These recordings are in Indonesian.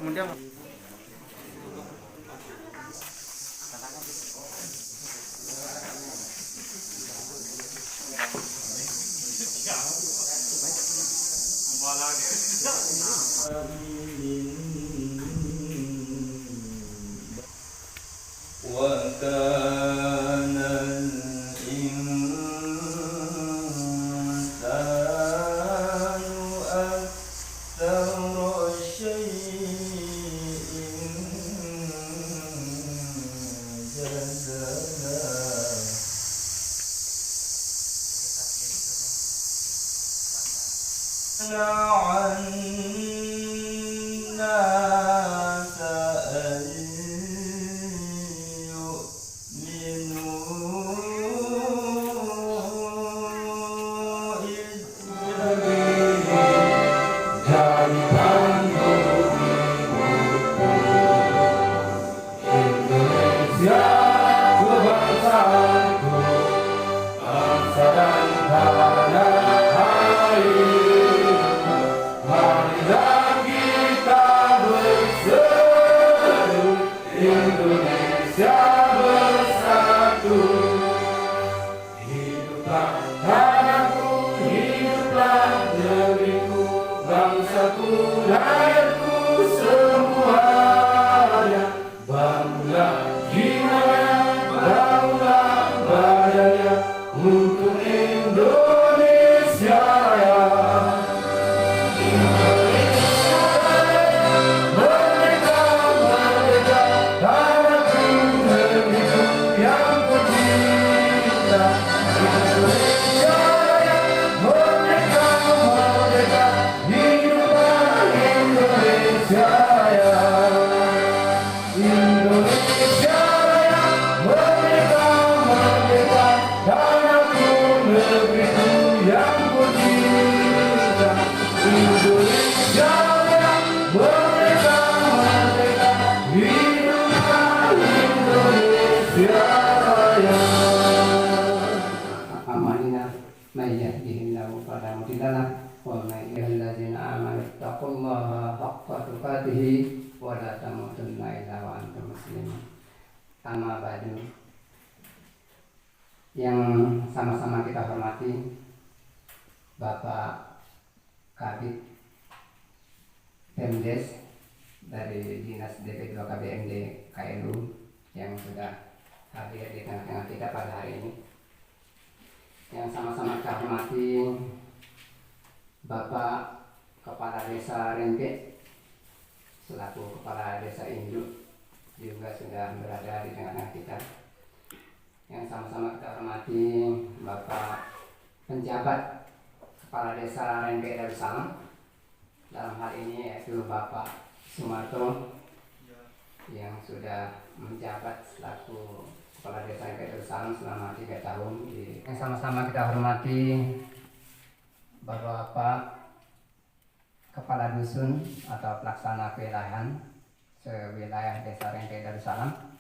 kemudian وكان الإنسان أكثر شيء جدلا عنا Indonesia bersatu, hiduplah tanahku, hiduplah negeriku, bangsaku, rakyatku semuanya. Bangunlah jiwanya, bangunlah badannya untuk Indonesia Raya. Yang sama-sama kita hormati Bapak Kabid Pemdes dari Dinas DP2 KBMD KLU yang sudah hadir di tengah-tengah kita pada hari ini. Yang sama-sama kita hormati Bapak Kepala Desa Rengke selaku Kepala Desa Induk juga sudah berada di tengah-tengah kita. Yang sama-sama kita hormati Bapak Penjabat Kepala Desa Rengke Darussalam, dalam hal ini yaitu Bapak Sumarto yang sudah menjabat selaku Kepala Desa Rengke Darussalam selama 3 tahun. Yang sama-sama kita hormati Bapak Kepala Dusun atau Pelaksana Kewilayahan sewilayah Desa Rengke Darussalam.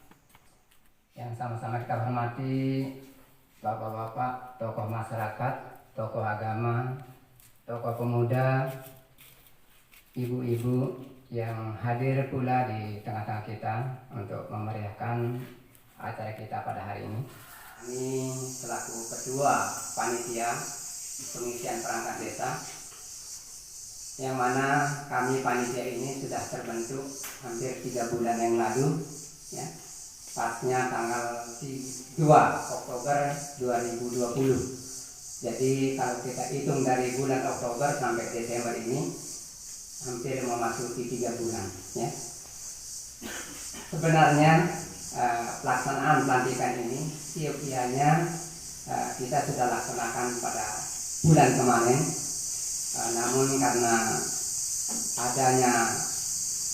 Yang sama-sama kita hormati bapak-bapak, tokoh masyarakat, tokoh agama, tokoh pemuda, ibu-ibu yang hadir pula di tengah-tengah kita untuk memeriahkan acara kita pada hari ini. Kami selaku ketua panitia pengisian perangkat desa, yang mana kami panitia ini sudah terbentuk hampir 3 bulan yang lalu, ya. Pasnya tanggal 2 Oktober 2020. Jadi kalau kita hitung dari bulan Oktober sampai Desember ini hampir memasuki 3 bulan, ya. Sebenarnya pelaksanaan pelantikan ini siokianya kita sudah laksanakan pada bulan kemarin, namun karena adanya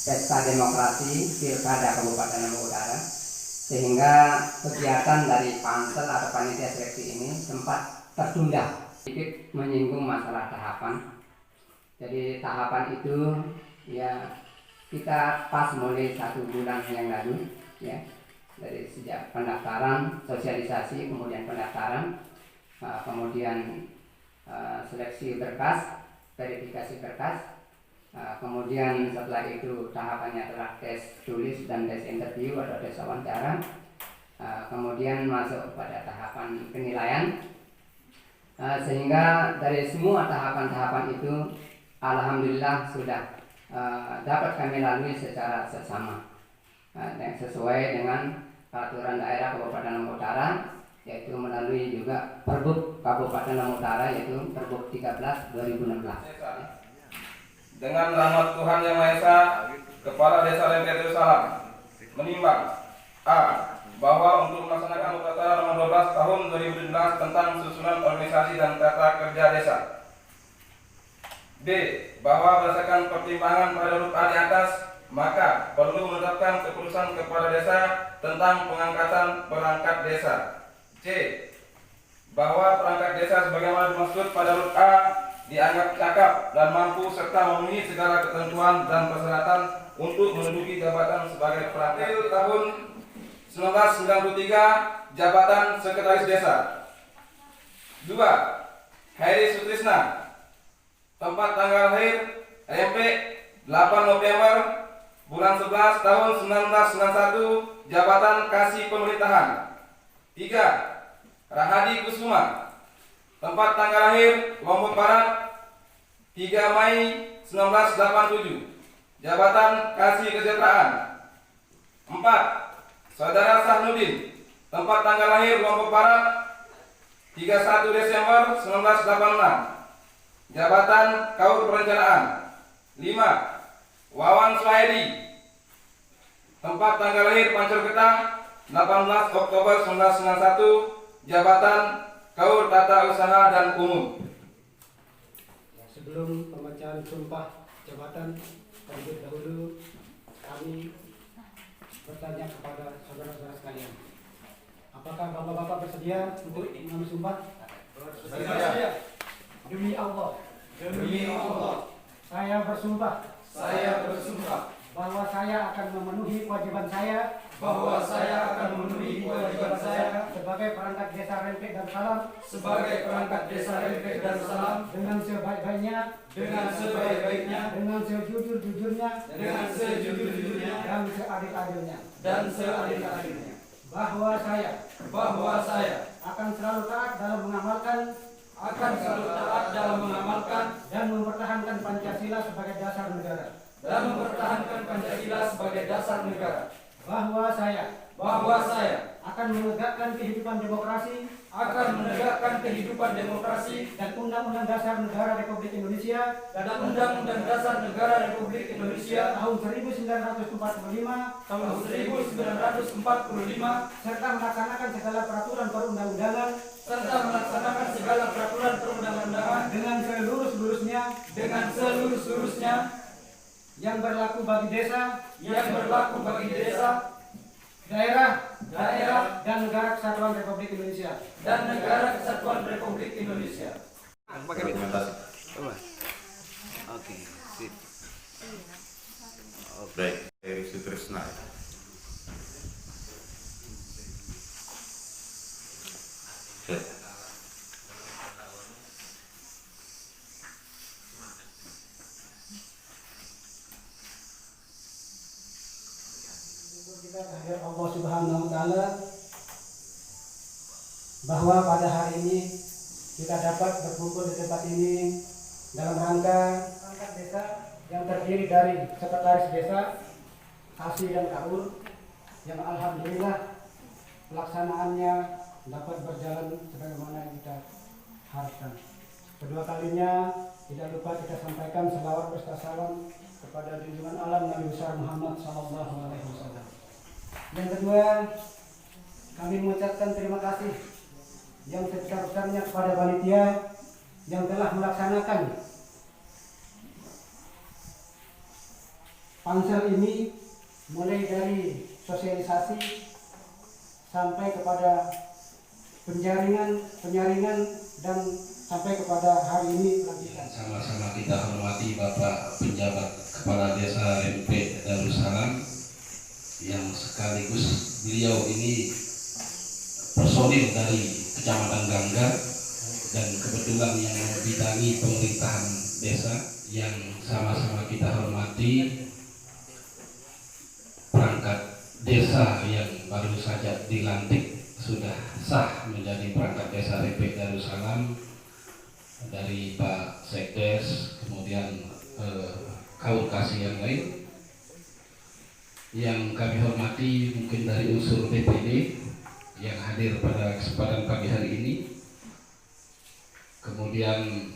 pesta demokrasi Pilkada Kabupaten Lombok Utara, sehingga kegiatan dari pansel atau panitia seleksi ini sempat tertunda. Sedikit menyinggung masalah tahapan. Jadi tahapan itu ya kita pas mulai 1 bulan yang lalu, ya, dari sejak pendaftaran, sosialisasi, kemudian pendaftaran, kemudian seleksi berkas, verifikasi berkas, Kemudian setelah itu tahapannya telah tes tulis dan tes interview atau tes wawancara. Kemudian masuk pada tahapan penilaian. Sehingga dari semua tahapan-tahapan itu alhamdulillah sudah dapat kami lalui secara seksama, sesuai dengan peraturan daerah Kabupaten Lombok Utara, yaitu melalui juga Perbuk Kabupaten Lombok Utara, yaitu Perbuk 13/2016. Dengan rahmat Tuhan Yang Maha Esa, Kepala Desa Lempet Darussalam menimbang A. Bahwa untuk melaksanakan upacara nomor 12 tahun 2017 tentang susunan organisasi dan tata kerja desa. B. Bahwa berdasarkan pertimbangan pada huruf A di atas, maka perlu menetapkan keputusan kepala desa tentang pengangkatan perangkat desa. C. Bahwa perangkat desa sebagaimana dimaksud pada huruf A dianggap cakap dan mampu serta memenuhi segala ketentuan dan persyaratan untuk menduduki jabatan sebagai perangkat tahun 1993 jabatan Sekretaris Desa. 2. Heri Sutrisna, tempat tanggal lahir MP 8 November bulan 11 tahun 1991 jabatan Kasih Pemerintahan. 3. Rahadi Kusuma, tempat tanggal lahir Lombok Barat 3 Mai 1987 jabatan Kasih Kesejahteraan. 4. Saudara Sahnuddin, tempat tanggal lahir Lombok Barat 31 Desember 1986 jabatan Kaur Perencanaan. 5. Wawan Suhaidi, tempat tanggal lahir Pancur Getang 18 Oktober 1991 jabatan Kaur Tata Usaha dan Umum. Sebelum pembacaan sumpah jabatan, terlebih dahulu kami bertanya kepada saudara-saudara sekalian, apakah bapak-bapak bersedia untuk mengambil sumpah? Bersedia. Demi Allah. Demi Allah. Saya bersumpah. Saya bersumpah Bahwa saya akan memenuhi kewajiban saya. bahwa saya akan memenuhi kewajiban saya Sebagai perangkat desa Rempet Darussalam. sebagai perangkat desa Rempet Darussalam Dengan sebaik-baiknya. dengan sebaik-baiknya Dengan sejujur-jujurnya. dengan sejujur-jujurnya Dan seadil-adilnya. dan seadil-adilnya Bahwa saya bahwa saya akan selalu taat dalam mengamalkan akan selalu taat dalam mengamalkan dan mempertahankan Pancasila sebagai dasar negara. dan mempertahankan Pancasila sebagai dasar negara. Bahwa saya Bahwa saya akan menegakkan kehidupan demokrasi akan menegakkan kehidupan demokrasi dan Undang-Undang Dasar Negara Republik Indonesia dan Undang-Undang Dasar Negara Republik Indonesia tahun 1945 tahun 1945 serta melaksanakan segala peraturan perundang-undangan serta melaksanakan segala peraturan perundang-undangan dengan seluruh-seluruhnya dengan seluruh-seluruhnya yang berlaku bagi desa, yang berlaku bagi desa, daerah, daerah, dan negara kesatuan Republik Indonesia. dan negara kesatuan Republik Indonesia. Oke, sip. Baik, Heri Sutrisna. Oke. Kita kehadirat Allah Subhanahu wa taala bahwa pada hari ini kita dapat berkumpul di tempat ini dalam rangka perangkat desa yang terdiri dari sekretaris desa, kasih dan kaur, yang alhamdulillah pelaksanaannya dapat berjalan sebagaimana yang kita harapkan. Kedua kalinya tidak lupa kita sampaikan selawat beserta salam kepada junjungan alam Nabi besar Muhammad SAW. Yang kedua, kami mengucapkan terima kasih yang sebesar-besarnya kepada panitia yang telah melaksanakan pansel ini, mulai dari sosialisasi sampai kepada penyaringan dan sampai kepada hari ini pelantikan. Sama-sama kita hormati Bapak Penjabat Kepala Desa Rempet Darussalam yang sekaligus beliau ini personil dari Kecamatan Gangga dan kebetulan yang membidangi pemerintahan desa yang sama-sama kita hormati, perangkat desa yang baru saja dilantik sudah sah menjadi perangkat desa RMP Darussalam dari Pak Sekdes, kemudian kaum kasih yang lain. Yang kami hormati mungkin dari unsur DPD yang hadir pada kesempatan pagi hari ini, kemudian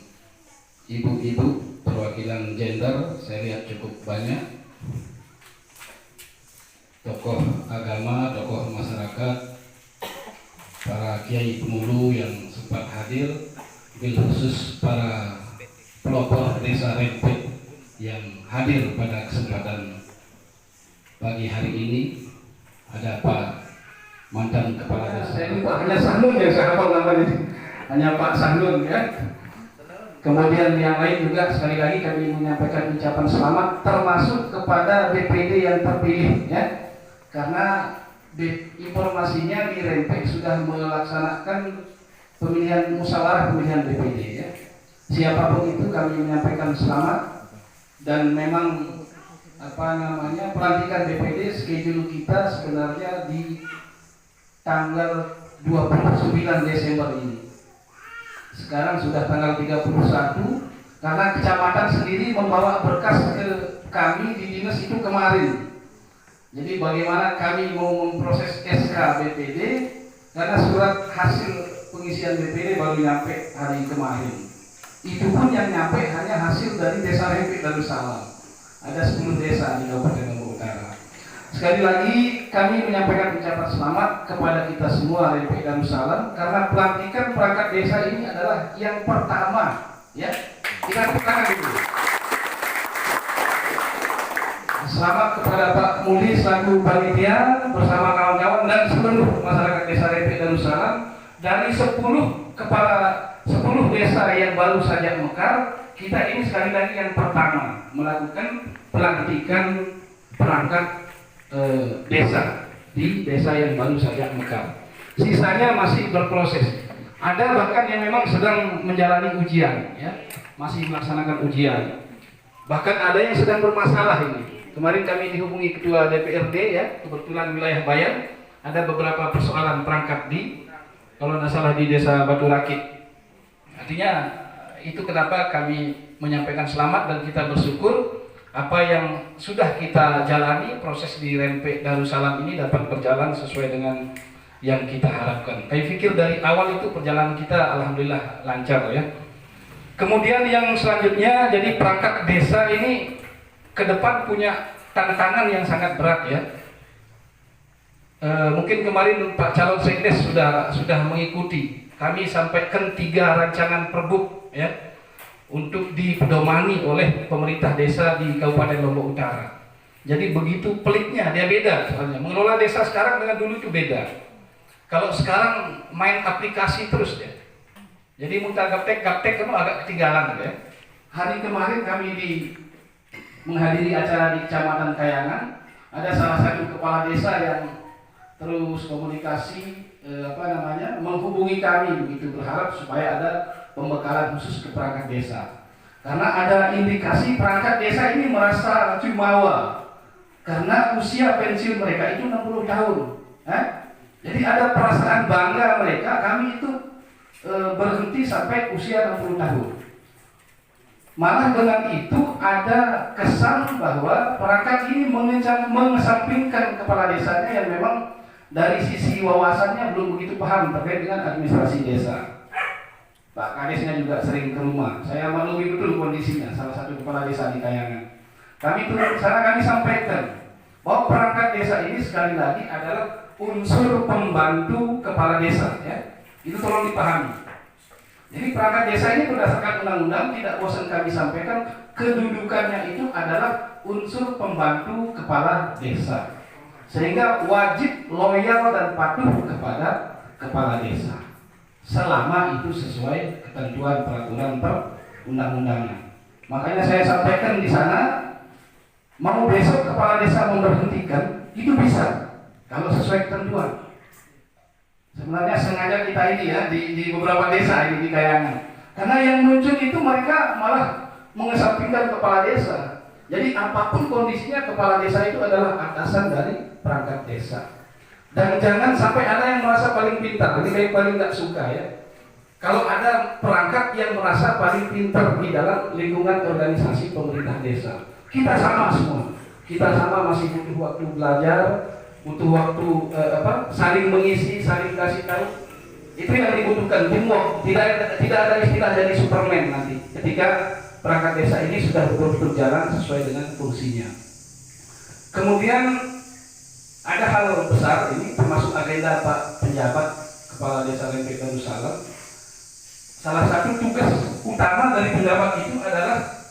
ibu-ibu perwakilan gender saya lihat cukup banyak, tokoh agama, tokoh masyarakat, para kiai pemulu yang sempat hadir, bil khusus para pelopor desa RMP yang hadir pada kesempatan pagi hari ini. Ada Pak mantan kepala desa. Saya lupa, hanya Sahnun yang saya hafal namanya, hanya Pak Sahnun ya. Kemudian yang lain juga sekali lagi kami menyampaikan ucapan selamat, termasuk kepada DPD yang terpilih ya. Karena informasinya di RMP sudah melaksanakan pemilihan musyawarah pemilihan DPD ya. Siapapun itu kami menyampaikan selamat, dan memang pelantikan DPD schedule kita sebenarnya di tanggal 29 Desember ini. Sekarang sudah tanggal 31 karena kecamatan sendiri membawa berkas ke kami di dinas itu kemarin. Jadi bagaimana kami mau memproses SK BPD karena surat hasil pengisian BPD baru nyampe hari kemarin. Itu pun yang nyampe hanya hasil dari desa RMP Darussalam. Ada 10 desa di Kabupaten Lombok Utara. Sekali lagi kami menyampaikan ucapan selamat kepada kita semua RMP Darussalam karena pelantikan perangkat desa ini adalah yang pertama ya. Kita tangan dulu. Selamat kepada Pak Muli selaku panitia bersama kawan-kawan dan seluruh masyarakat desa RMP Darussalam dari 10 desa yang baru saja mekar. Kita ini sekali lagi yang pertama melakukan pelantikan perangkat desa di desa yang baru saja mekar. Sisanya masih berproses. Ada bahkan yang memang sedang menjalani ujian, ya, masih melaksanakan ujian. Bahkan ada yang sedang bermasalah ini. Kemarin kami dihubungi ketua DPRD ya, kebetulan wilayah Bayan, ada beberapa persoalan perangkat di, kalau tidak salah di desa Batu Rakit. Artinya itu kenapa kami menyampaikan selamat dan kita bersyukur apa yang sudah kita jalani proses di RMP Darussalam ini dapat berjalan sesuai dengan yang kita harapkan. Kami pikir dari awal itu perjalanan kita alhamdulillah lancar ya. Kemudian yang selanjutnya, jadi perangkat desa ini ke depan punya tantangan yang sangat berat ya. Mungkin kemarin Pak calon sekdes sudah mengikuti. Kami sampaikan 3 rancangan perbuk ya untuk dipedomani oleh pemerintah desa di Kabupaten Lombok Utara. Jadi begitu peliknya, dia beda soalnya. Mengelola desa sekarang dengan dulu itu beda. Kalau sekarang main aplikasi terus ya. Jadi muntah gaptek kan agak ketinggalan ya. Hari kemarin kami menghadiri acara di Kecamatan Kayangan, ada salah satu kepala desa yang terus komunikasi menghubungi kami begitu, berharap supaya ada pembekalan khusus ke perangkat desa. Karena ada indikasi perangkat desa ini merasa jumawa karena usia pensiun mereka itu 60 tahun. Jadi ada perasaan bangga mereka, kami itu berhenti sampai usia 60 tahun. Malah dengan itu ada kesan bahwa perangkat ini mengesampingkan kepala desanya yang memang dari sisi wawasannya belum begitu paham terkait dengan administrasi desa. Pak Kadesnya juga sering ke rumah. Saya maklumi betul kondisinya, salah satu kepala desa di Kayangan. Kami turun ke sana, kami sampaikan bahwa perangkat desa ini sekali lagi adalah unsur pembantu kepala desa ya. Itu tolong dipahami. Jadi perangkat desa ini berdasarkan undang-undang, tidak bosan kami sampaikan, kedudukannya itu adalah unsur pembantu kepala desa. Sehingga wajib loyal dan patuh kepada kepala desa selama itu sesuai ketentuan peraturan perundang-undangan. Makanya saya sampaikan di sana, mau besok kepala desa memberhentikan itu bisa kalau sesuai ketentuan. Sebenarnya sengaja kita ini ya di beberapa desa ini di Kayangan, karena yang muncul itu mereka malah mengesampingkan kepala desa. Jadi apapun kondisinya, kepala desa itu adalah atasan dari perangkat desa. Dan jangan sampai ada yang merasa paling pintar. Ini kayak paling nggak suka ya. Kalau ada perangkat yang merasa paling pintar di dalam lingkungan organisasi pemerintah desa, kita sama semua. Kita sama, masih butuh waktu belajar, butuh waktu saling mengisi, saling kasih tahu. Itu yang dibutuhkan teamwork. Tidak ada istilah jadi Superman nanti ketika perangkat desa ini sudah betul-betul jalan sesuai dengan fungsinya. Kemudian ada hal besar ini termasuk agenda Pak Penjabat Kepala Desa Lempek Darussalam. Salah satu tugas utama dari penjabat itu adalah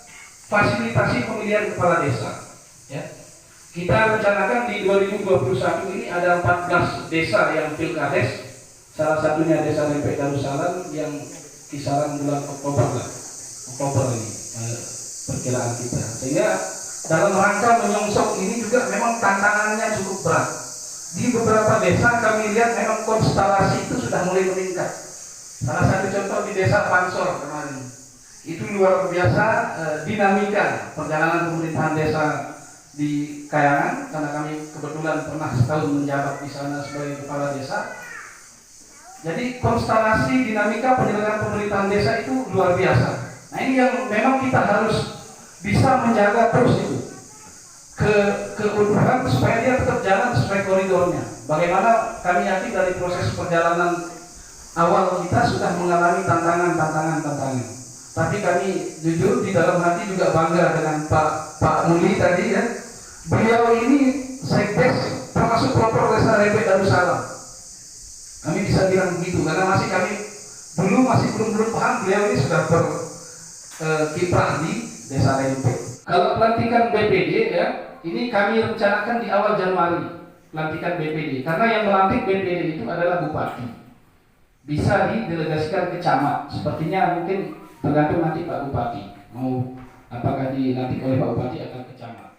fasilitasi pemilihan kepala desa. Ya. Kita rencanakan di 2021 ini ada 14 desa yang pilkades. Salah satunya Desa Lempek Darussalam yang kisaran bulan Oktober ini perkiraan kita. Sehingga dalam rangka menyongsong ini juga memang tantangannya cukup berat. Di beberapa desa kami lihat memang konstelasi itu sudah mulai meningkat. Salah satu contoh di Desa Pansor kemarin. Itu luar biasa dinamika perjalanan pemerintahan desa di Kayangan, karena kami kebetulan pernah setahun menjabat di sana sebagai kepala desa. Jadi konstelasi dinamika penyelenggaraan pemerintahan desa itu luar biasa. Nah ini yang memang kita harus bisa menjaga terus itu keutuhan supaya dia tetap jalan sesuai koridornya. Bagaimana kami yakin dari proses perjalanan awal kita sudah mengalami tantangan. Tapi kami jujur di dalam hati juga bangga dengan Pak Muli tadi ya. Beliau ini sekdes termasuk pelopor Desa Lempek Darussalam. Kami bisa bilang begitu karena kami belum paham beliau ini sudah berkiprah di Desa Lempek. Kalau pelantikan BPD ya, ini kami rencanakan di awal Januari pelantikan BPD karena yang melantik BPD itu adalah bupati. Bisa didelegasikan ke camat. Sepertinya mungkin tergantung nanti Pak Bupati mau apakah dilantik oleh Pak Bupati atau ke camat.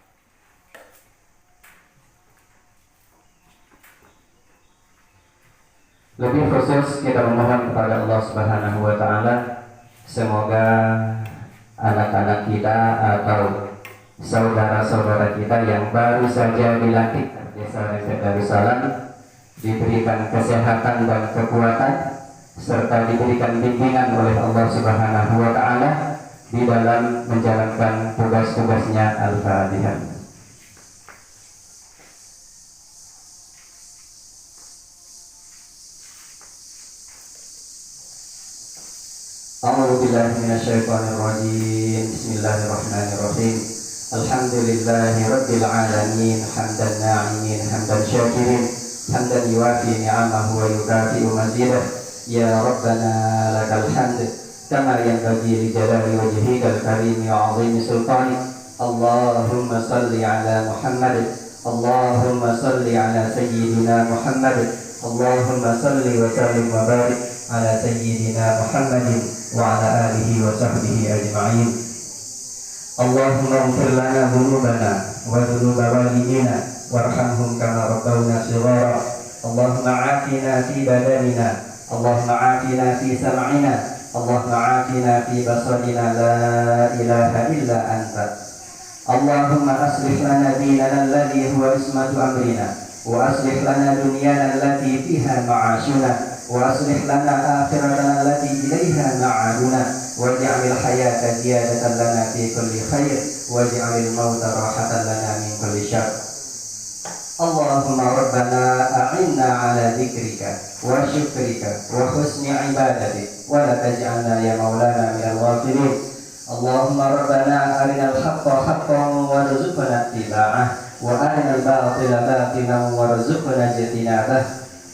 Lebih khusus kita memohon kepada Allah Subhanahu wa taala semoga anak-anak kita atau saudara-saudara kita yang baru saja dilantik Desa Lempek Darussalam diberikan kesehatan dan kekuatan serta diberikan bimbingan oleh Allah Subhanahu wa taala di dalam menjalankan tugas-tugasnya. Al-Fatihah. A'udzu billahi minasyaitonir rajim. Bismillahirrahmanirrahim. Alhamdulillahi rabbil alamin, hamdan na'imin, hamdan syakirin, hamdan yuwafi ni'amahu wa yukafi'u mazidah. Ya Rabbana lakal hamd kama yanbaghi li jalali wajhikal karim wa 'azimi sultanik. Allahumma salli ala Muhammad. Allahumma salli ala sayyidina Muhammad. Allahumma salli wa sallim wa barik ala sayyidina Muhammadin wa ala alihi wa sahbihi ajma'in. Allahumma ighfir lana dhunubana wa dhunuba walidina warhamhum kama rabbawna shighara. Allahumma 'afina fi badanina, Allahumma 'afina fi sam'ina, Allahumma 'afina fi basarina, la ilaha illa anta. Allahumma aslih lana dinana alladhi huwa ismatu amrina wa aslih lana dunyana allati fiha ma'ashuna وأصلح لنا آخرتنا التي إليها معادنا واجعل الحياة زيادة لنا في كل خير واجعل الموت راحة لنا من كل شر. اللهم ربنا أعنا على ذكرك وشكرك وحسن عبادتك ولا تجعلنا يا مولانا من الغافلين. اللهم ربنا أرنا الحق حقا وارزقنا اتباعه وأرنا الباطل باطلا وارزقنا اجتنابه.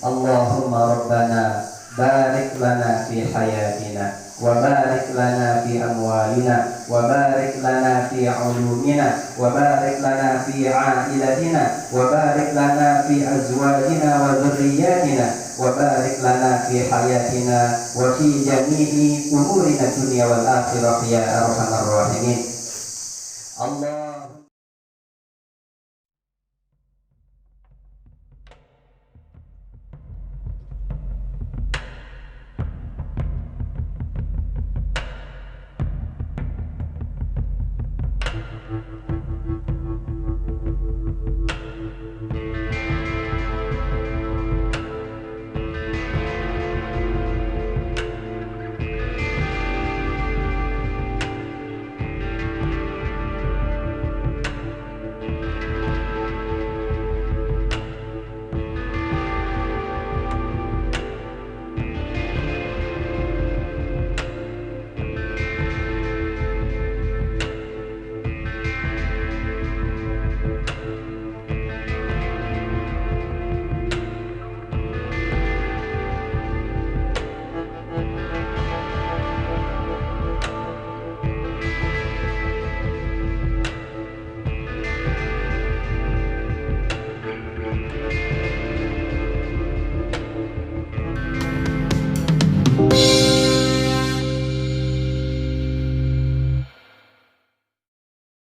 اللهم ربنا بارك لنا في حياتنا وبارك لنا في أموالنا وبارك لنا في علومنا وبارك لنا في عائلتنا وبارك لنا في أزواجنا وذرياتنا وبارك لنا في حياتنا وفي جميع أمورنا الدنيا والآخرة يا أرحم الراحمين. الله Wabarakatuh.